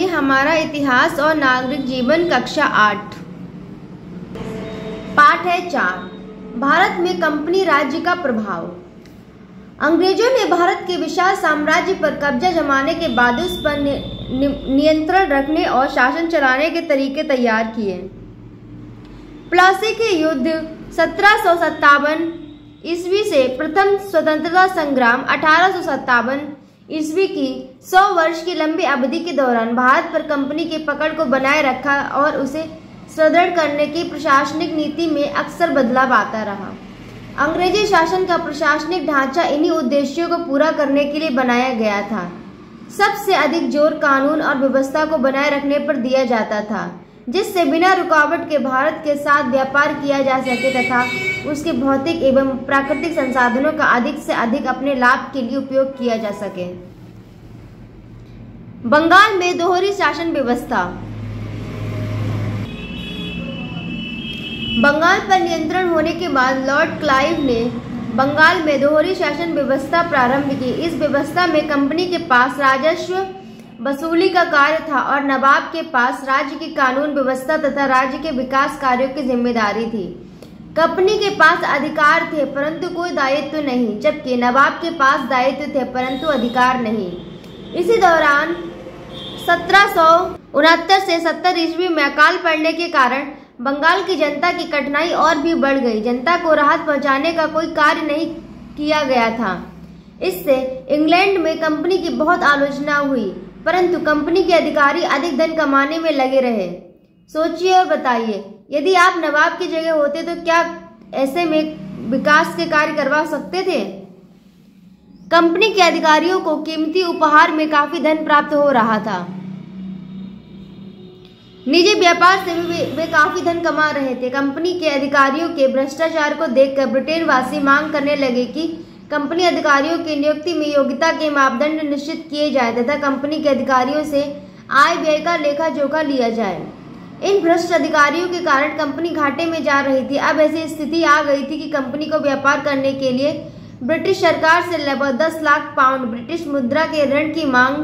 हमारा इतिहास और नागरिक जीवन कक्षा 8 पाठ है 4। भारत में कंपनी राज्य का प्रभाव। अंग्रेजों ने भारत के विशाल साम्राज्य पर कब्जा जमाने के बाद उस पर नियंत्रण रखने और शासन चलाने के तरीके तैयार किए। प्लासी के युद्ध 1757 ईस्वी से प्रथम स्वतंत्रता संग्राम 1857 ईस्वी की 100 वर्ष की लंबी अवधि के दौरान भारत पर कंपनी की पकड़ को बनाए रखा और उसे सुदृढ़ करने की प्रशासनिक नीति में अक्सर बदलाव आता रहा। अंग्रेजी शासन का प्रशासनिक ढांचा इन्हीं उद्देश्यों को पूरा करने के लिए बनाया गया था। सबसे अधिक जोर कानून और व्यवस्था को बनाए रखने पर दिया जाता था, जिससे बिना रुकावट के भारत के साथ व्यापार किया जा सके तथा उसके भौतिक एवं प्राकृतिक संसाधनों का अधिक से अधिक अपने लाभ के लिए उपयोग किया जा सके। बंगाल में दोहरी शासन व्यवस्था। बंगाल पर नियंत्रण होने के बाद लॉर्ड क्लाइव ने बंगाल में दोहरी शासन व्यवस्था प्रारंभ की। इस व्यवस्था में कंपनी के पास राजस्व वसूली का कार्य था और नवाब के पास राज्य की कानून व्यवस्था तथा राज्य के विकास कार्यों की जिम्मेदारी थी। कंपनी के पास अधिकार थे परंतु कोई दायित्व नहीं, जबकि नवाब के पास दायित्व थे परंतु अधिकार नहीं। इसी दौरान 1769 से 70 ईस्वी में अकाल पड़ने के कारण बंगाल की जनता की कठिनाई और भी बढ़ गई। जनता को राहत पहुंचाने का कोई कार्य नहीं किया गया था। इससे इंग्लैंड में कंपनी की बहुत आलोचना हुई, परंतु कंपनी के अधिकारी अधिक धन कमाने में लगे रहे। सोचिए और बताइए, यदि आप नवाब की जगह होते तो क्या ऐसे में विकास के कार्य करवा सकते थे? कंपनी के अधिकारियों को कीमती उपहार में काफी धन प्राप्त हो रहा था। निजी व्यापार से भी वे काफी धन कमा रहे थे। कंपनी के अधिकारियों के भ्रष्टाचार को देखकर ब्रिटेन वासी मांग करने लगे कि कंपनी अधिकारियों की नियुक्ति में योग्यता के मापदंड निश्चित किए जाए तथा कंपनी के अधिकारियों से आय व्यय का लेखा जोखा लिया जाए। इन भ्रष्ट अधिकारियों के कारण कंपनी घाटे में जा रही थी। अब ऐसी स्थिति आ गई थी कि कंपनी को व्यापार करने के लिए ब्रिटिश सरकार से लगभग 10 लाख पाउंड ब्रिटिश मुद्रा के ऋण की मांग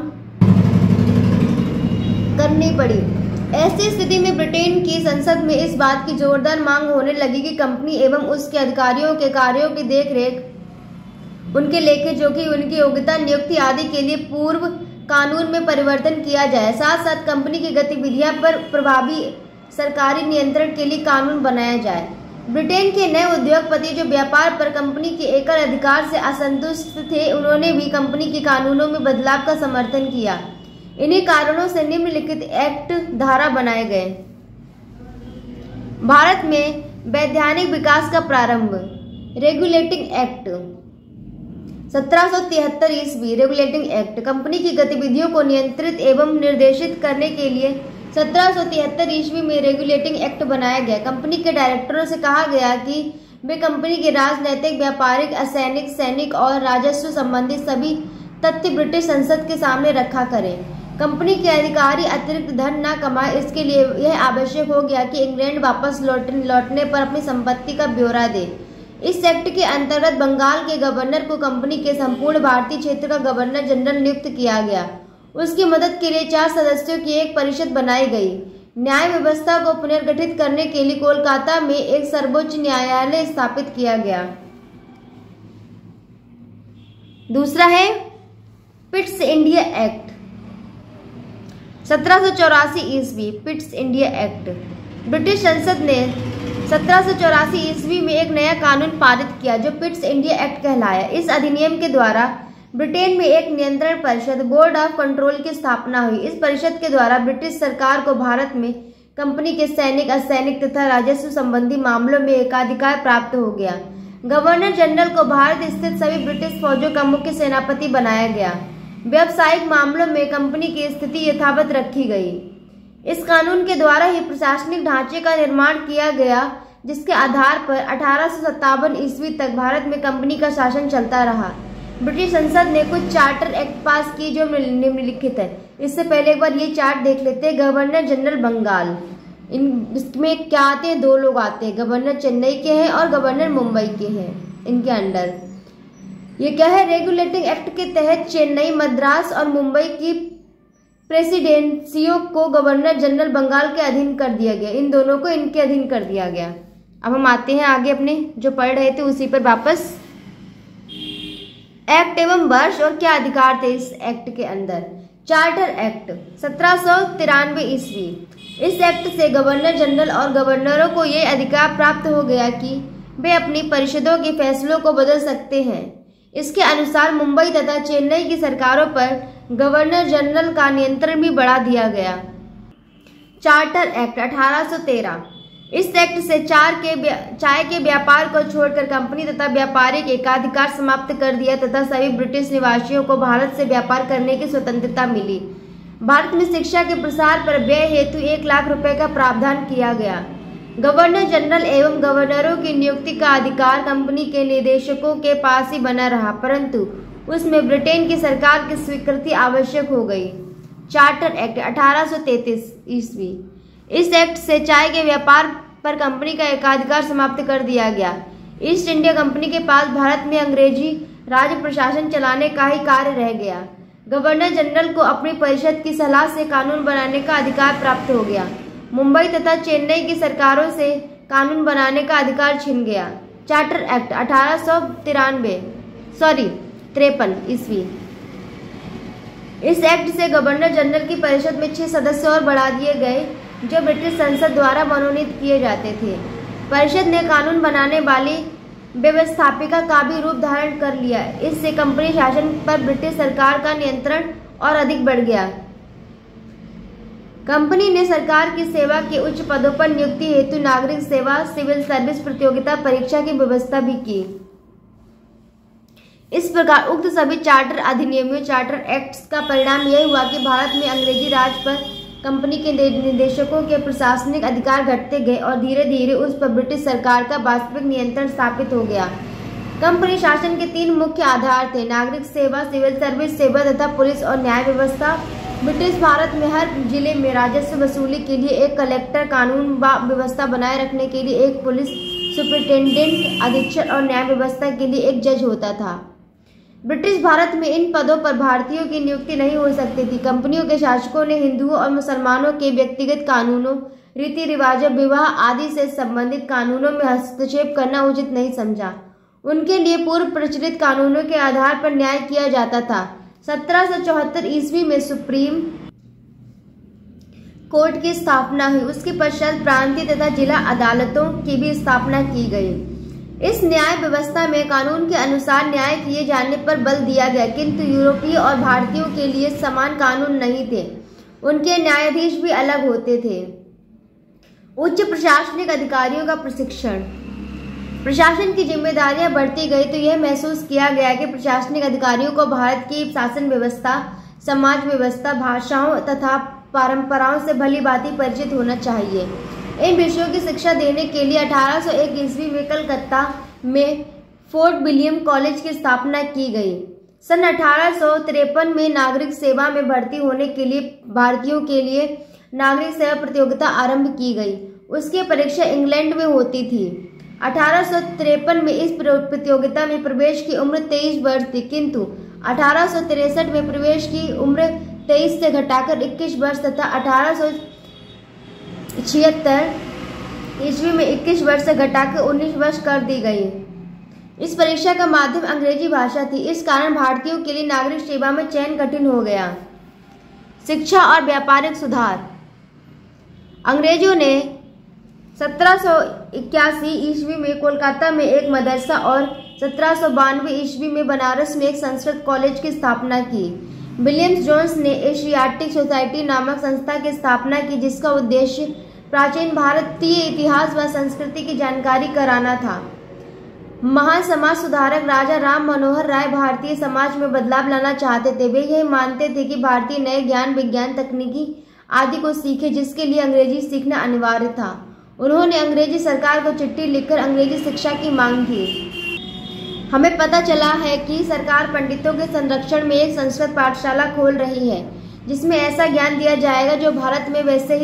करनी पड़ी। ऐसी स्थिति में ब्रिटेन की संसद में इस बात की जोरदार मांग होने लगी कि कंपनी एवं उसके अधिकारियों के कार्यों की देखरेख, उनके लेखे जोखी, उनकी योग्यता, नियुक्ति आदि के लिए पूर्व कानून में परिवर्तन किया जाए। साथ साथ कंपनी की गतिविधियां पर प्रभावी सरकारी नियंत्रण के लिए कानून बनाया जाए। ब्रिटेन के नए उद्योगपति जो व्यापार पर कंपनी के एकल अधिकार से असंतुष्ट थे, उन्होंने भी कंपनी के कानूनों में बदलाव का समर्थन किया। इन्हीं कारणों से निम्नलिखित एक्ट धारा बनाए गए। भारत में वैधानिक विकास का प्रारंभ। रेगुलेटिंग एक्ट 1773 ईस्वी। रेगुलेटिंग एक्ट कंपनी की गतिविधियों को नियंत्रित एवं निर्देशित करने के लिए 1773 ईस्वी में रेगुलेटिंग एक्ट बनाया गया। कंपनी के डायरेक्टरों से कहा गया कि वे कंपनी के राजनैतिक, व्यापारिक, असैनिक, सैनिक और राजस्व संबंधी सभी तथ्य ब्रिटिश संसद के सामने रखा करें। कंपनी के अधिकारी अतिरिक्त धन न कमाए, इसके लिए यह आवश्यक हो गया कि इंग्लैंड वापस लौटने पर अपनी संपत्ति का ब्यौरा दे। इस एक्ट के अंतर्गत बंगाल के गवर्नर को कंपनी के संपूर्ण भारतीय क्षेत्र का गवर्नर जनरल नियुक्त किया गया। उसकी मदद के लिए 4 सदस्यों की एक परिषद बनाई गई। न्याय व्यवस्था को पुनर्गठित करने के लिए कोलकाता में एक सर्वोच्च न्यायालय स्थापित किया गया। दूसरा है पिट्स इंडिया एक्ट 1784 ईस्वी। पिट्स इंडिया एक्ट ब्रिटिश संसद ने 1784 ईस्वी में एक नया कानून पारित किया जो पिट्स इंडिया एक्ट कहलाया। इस अधिनियम के द्वारा ब्रिटेन में एक नियंत्रण परिषद, बोर्ड ऑफ कंट्रोल की स्थापना हुई। इस परिषद के द्वारा ब्रिटिश सरकार को भारत में कंपनी के सैनिक, असैनिक तथा राजस्व संबंधी मामलों में एकाधिकार प्राप्त हो गया। गवर्नर जनरल को भारत स्थित सभी ब्रिटिश फौजों का मुख्य सेनापति बनाया गया। व्यावसायिक मामलों में कंपनी की स्थिति यथावत रखी गई। इस कानून के द्वारा ही प्रशासनिक ढांचे का निर्माण किया गया, जिसके आधार पर 1857 ईस्वी तक भारत में कंपनी का शासन चलता रहा। ब्रिटिश संसद ने कुछ चार्टर एक्ट पास किए जो निम्नलिखित है। इससे पहले एक बार ये चार्ट देख लेते हैं। गवर्नर जनरल बंगाल, इसमें क्या आते हैं, 2 लोग आते हैं, गवर्नर चेन्नई के हैं और गवर्नर मुंबई के हैं। इनके अंडर ये क्या है, रेगुलेटिंग एक्ट के तहत चेन्नई, मद्रास और मुंबई की प्रेसिडेंसियों को गवर्नर जनरल बंगाल के अधीन कर दिया गया। इन दोनों को इनके अधीन कर दिया गया। अब हम आते हैं आगे अपने जो पढ़ रहे थे उसी पर वापस। एक्ट एवं वर्ष और क्या अधिकार थे इस एक्ट के अंदर। चार्टर एक्ट 1793 ईस्वी। इस एक्ट से गवर्नर जनरल और गवर्नरों को ये अधिकार प्राप्त हो गया कि वे अपनी परिषदों के फैसलों को बदल सकते हैं। इसके अनुसार मुंबई तथा चेन्नई की सरकारों पर गवर्नर जनरल का नियंत्रण भी बढ़ा दिया गया। Charter act 1813। इस एक्ट से चाय के व्यापार को छोड़कर कंपनी तथा व्यापारिक एकाधिकार समाप्त कर दिया तथा सभी ब्रिटिश निवासियों को भारत से व्यापार करने की स्वतंत्रता मिली। भारत में शिक्षा के प्रसार पर व्यय हेतु 1 लाख रुपए का प्रावधान किया गया। गवर्नर जनरल एवं गवर्नरों की नियुक्ति का अधिकार कंपनी के निदेशकों के पास ही बना रहा, परंतु उसमें ब्रिटेन की सरकार की स्वीकृति आवश्यक हो गई। चार्टर एक्ट 1833 ईस्वी। इस एक्ट से चाय के व्यापार पर कंपनी का एकाधिकार समाप्त कर दिया गया। ईस्ट इंडिया कंपनी के पास भारत में अंग्रेजी राज प्रशासन चलाने का ही कार्य रह गया। गवर्नर जनरल को अपनी परिषद की सलाह से कानून बनाने का अधिकार प्राप्त हो गया। मुंबई तथा चेन्नई की सरकारों से कानून बनाने का अधिकार छिन गया। चार्टर एक्ट 1853 ईस्वी। इस एक्ट से गवर्नर जनरल की परिषद में 6 सदस्य और बढ़ा दिए गए जो ब्रिटिश संसद द्वारा मनोनीत किए जाते थे। परिषद ने कानून बनाने वाली व्यवस्थापिका का भी रूप धारण कर लिया। इससे कंपनी शासन पर ब्रिटिश सरकार का नियंत्रण और अधिक बढ़ गया। कंपनी ने सरकार की सेवा के उच्च पदों पर नियुक्ति हेतु नागरिक सेवा सिविल सर्विस प्रतियोगिता परीक्षा की व्यवस्था भी की। इस प्रकार उक्त सभी चार्टर अधिनियमों चार्टर एक्ट्स का परिणाम यह हुआ कि भारत में अंग्रेजी राज पर कंपनी के निदेशकों के प्रशासनिक अधिकार घटते गए और धीरे धीरे उस पर ब्रिटिश सरकार का वास्तविक नियंत्रण स्थापित हो गया। कंपनी शासन के 3 मुख्य आधार थे, नागरिक सेवा, सिविल सर्विस सेवा तथा पुलिस और न्याय व्यवस्था। ब्रिटिश भारत में हर जिले में राजस्व वसूली के लिए एक कलेक्टर, कानून व्यवस्था बनाए रखने के लिए एक पुलिस सुपरिटेंडेंट, अधीक्षक और न्याय व्यवस्था के लिए एक जज होता था। ब्रिटिश भारत में इन पदों पर भारतीयों की नियुक्ति नहीं हो सकती थी। कंपनियों के शासकों ने हिंदुओं और मुसलमानों के व्यक्तिगत कानूनों, रीति रिवाजों, विवाह आदि से संबंधित कानूनों में हस्तक्षेप करना उचित नहीं समझा। उनके लिए पूर्व प्रचलित कानूनों के आधार पर न्याय किया जाता था। 1774 ईस्वी में सुप्रीम कोर्ट की स्थापना हुई। उसके पश्चात प्रांतीय तथा जिला अदालतों की भी स्थापना की गई। इस न्याय व्यवस्था में कानून के अनुसार न्याय किए जाने पर बल दिया गया, किंतु यूरोपीय और भारतीयों के लिए समान कानून नहीं थे। उनके न्यायाधीश भी अलग होते थे। उच्च प्रशासनिक अधिकारियों का प्रशिक्षण। प्रशासन की जिम्मेदारियां बढ़ती गई तो यह महसूस किया गया कि प्रशासनिक अधिकारियों को भारत की शासन व्यवस्था, समाज व्यवस्था, भाषाओं तथा परंपराओं से भली भांति परिचित होना चाहिए। इन विषयों की शिक्षा देने के लिए 1801 ईस्वी में कलकत्ता में फोर्ट विलियम कॉलेज की स्थापना की गई। सन 1853 में नागरिक सेवा में भर्ती होने के लिए भारतीयों के लिए नागरिक सेवा प्रतियोगिता आरंभ की गई। उसकी परीक्षा इंग्लैंड में होती थी। 1853 में इस प्रतियोगिता में प्रवेश की उम्र 23 वर्ष थी, किंतु 1863 में प्रवेश की उम्र 23 से घटाकर 21 वर्ष तथा 1876 ईस्वी में 21 वर्ष से घटाकर 19 वर्ष कर दी गई। इस परीक्षा का माध्यम अंग्रेजी भाषा थी। इस कारण भारतीयों के लिए नागरिक सेवा में चयन कठिन हो गया। शिक्षा और व्यापारिक सुधार। अंग्रेजों ने 1781 ईस्वी में कोलकाता में एक मदरसा और 1792 ईस्वी में बनारस में एक संस्कृत कॉलेज की स्थापना की। विलियम्स जोन्स ने एशियाटिक सोसाइटी नामक संस्था की स्थापना की, जिसका उद्देश्य प्राचीन भारतीय इतिहास व संस्कृति की जानकारी कराना था। महान समाज सुधारक राजा राम मनोहर राय भारतीय समाज में बदलाव लाना चाहते थे। वे यह मानते थे कि भारतीय नए ज्ञान, विज्ञान, तकनीकी आदि को सीखे, जिसके लिए अंग्रेजी सीखना अनिवार्य था। उन्होंने अंग्रेजी सरकार को चिट्ठी लिखकर अंग्रेजी शिक्षा की मांग की। हमें पता चला है कि सरकार पंडितों के संरक्षण में एक संस्कृत पाठशाला खोल रही है, जिसमें ऐसा ज्ञान दिया जाएगा जो भारत में वैसे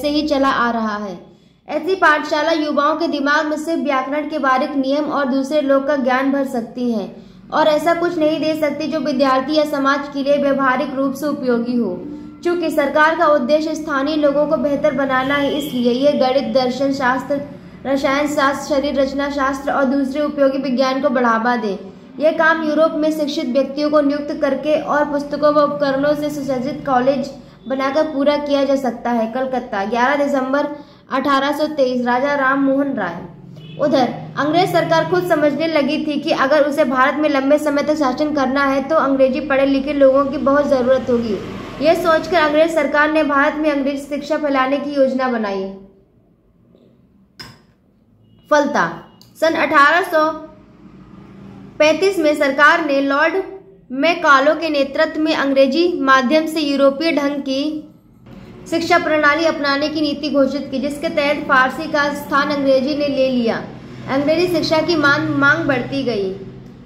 ही चला आ रहा है। ऐसी पाठशाला युवाओं के दिमाग में सिर्फ व्याकरण के बारीक नियम और दूसरे लोग का ज्ञान भर सकती है और ऐसा कुछ नहीं दे सकती जो विद्यार्थी या समाज के लिए व्यवहारिक रूप से उपयोगी हो। चूंकि सरकार का उद्देश्य स्थानीय लोगों को बेहतर बनाना है, इसलिए ये गणित, दर्शन शास्त्र, रसायन शास्त्र, शरीर रचना शास्त्र और दूसरे उपयोगी विज्ञान को बढ़ावा दे। यह काम यूरोप में शिक्षित व्यक्तियों को नियुक्त करके और पुस्तकों व उपकरणों से सुसज्जित कॉलेज बनाकर पूरा किया जा सकता है। कलकत्ता, 11 दिसंबर 1823, राजा राम मोहन राय। उधर अंग्रेज सरकार खुद समझने लगी थी कि अगर उसे भारत में लंबे समय तक शासन करना है तो अंग्रेजी पढ़े लिखे लोगों की बहुत जरूरत होगी। यह सोचकर अंग्रेज सरकार ने भारत में अंग्रेजी शिक्षा फैलाने की योजना बनाई। फलता, सन 1835 में सरकार ने लॉर्ड मैकाले के नेतृत्व में अंग्रेजी माध्यम से यूरोपीय ढंग की शिक्षा प्रणाली अपनाने की नीति घोषित की, जिसके तहत फारसी का स्थान अंग्रेजी ने ले लिया। अंग्रेजी शिक्षा की मांग बढ़ती गई।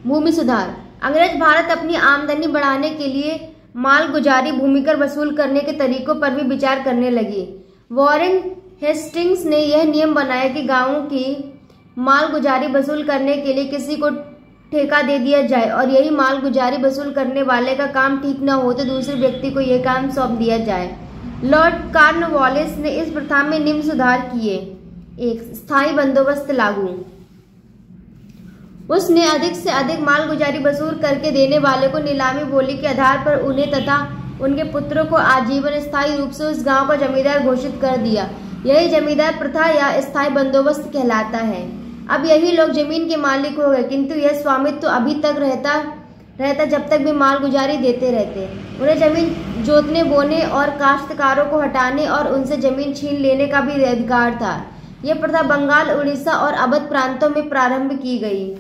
भूमि सुधार, अंग्रेज भारत अपनी आमदनी बढ़ाने के लिए मालगुजारी, भूमिकर वसूल करने के तरीकों पर भी विचार करने लगी। वॉरेन हेस्टिंग्स ने यह नियम बनाया कि गांवों की मालगुजारी वसूल करने के लिए किसी को ठेका दे दिया जाए और यही मालगुजारी वसूल करने वाले का काम ठीक न हो तो दूसरे व्यक्ति को यह काम सौंप दिया जाए। लॉर्ड कॉर्नवालिस ने इस प्रथा में निम्न सुधार किए। 1. स्थायी बंदोबस्त लागू। उसने अधिक से अधिक मालगुजारी वसूल करके देने वाले को नीलामी बोली के आधार पर उन्हें तथा उनके पुत्रों को आजीवन स्थायी रूप से उस गांव का जमींदार घोषित कर दिया। यही जमींदार प्रथा या स्थायी बंदोबस्त कहलाता है। अब यही लोग जमीन के मालिक हो गए, किंतु यह स्वामित्व तो अभी तक रहता जब तक भी मालगुजारी देते रहते। उन्हें जमीन जोतने, बोने और काश्तकारों को हटाने और उनसे जमीन छीन लेने का भी अधिकार था। यह प्रथा बंगाल, उड़ीसा और अवध प्रांतों में प्रारंभ की गई।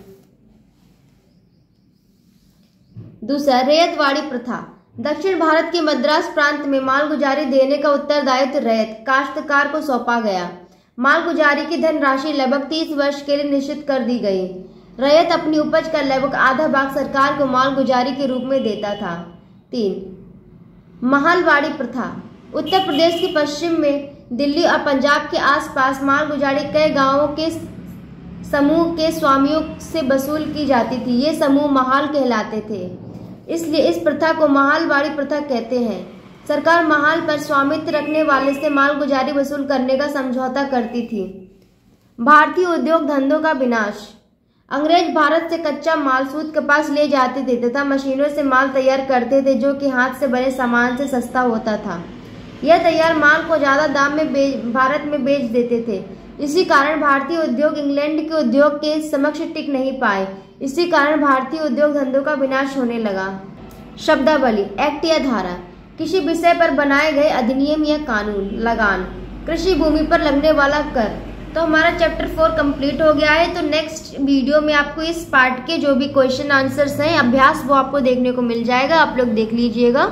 2. रैयतवाड़ी प्रथा। दक्षिण भारत के मद्रास प्रांत में मालगुजारी देने का उत्तरदायित्व रैयत काश्तकार को सौंपा गया। मालगुजारी की धनराशि लगभग 30 वर्ष के लिए निश्चित कर दी गई। रैयत अपनी उपज का लगभग आधा भाग सरकार को मालगुजारी के रूप में देता था। 3. महलवाड़ी प्रथा। उत्तर प्रदेश के पश्चिम में दिल्ली और पंजाब के आसपास मालगुजारी कई गांवों के समूह के स्वामियों से वसूल की जाती थी। ये समूह महाल कहलाते थे, इसलिए इस प्रथा को महलवाड़ी प्रथा कहते हैं। सरकार महाल पर स्वामित्व रखने वाले से मालगुजारी वसूल करने का समझौता करती थी। भारतीय उद्योग धंधों का विनाश। अंग्रेज भारत से कच्चा माल, सूत, कपास ले जाते थे तथा मशीनों से माल तैयार करते थे जो कि हाथ से बने सामान से सस्ता होता था। यह तैयार माल को ज्यादा दाम में भारत में बेच देते थे। इसी कारण भारतीय उद्योग इंग्लैंड के उद्योग के समक्ष टिक नहीं पाए। इसी कारण भारतीय उद्योग धंधों का विनाश होने लगा। शब्दावली, एक्ट या धारा, किसी विषय पर बनाए गए अधिनियम या कानून। लगान, कृषि भूमि पर लगने वाला कर। तो हमारा चैप्टर 4 कंप्लीट हो गया है। तो नेक्स्ट वीडियो में आपको इस पार्ट के जो भी क्वेश्चन आंसर्स हैं, अभ्यास, वो आपको देखने को मिल जाएगा। आप लोग देख लीजिएगा।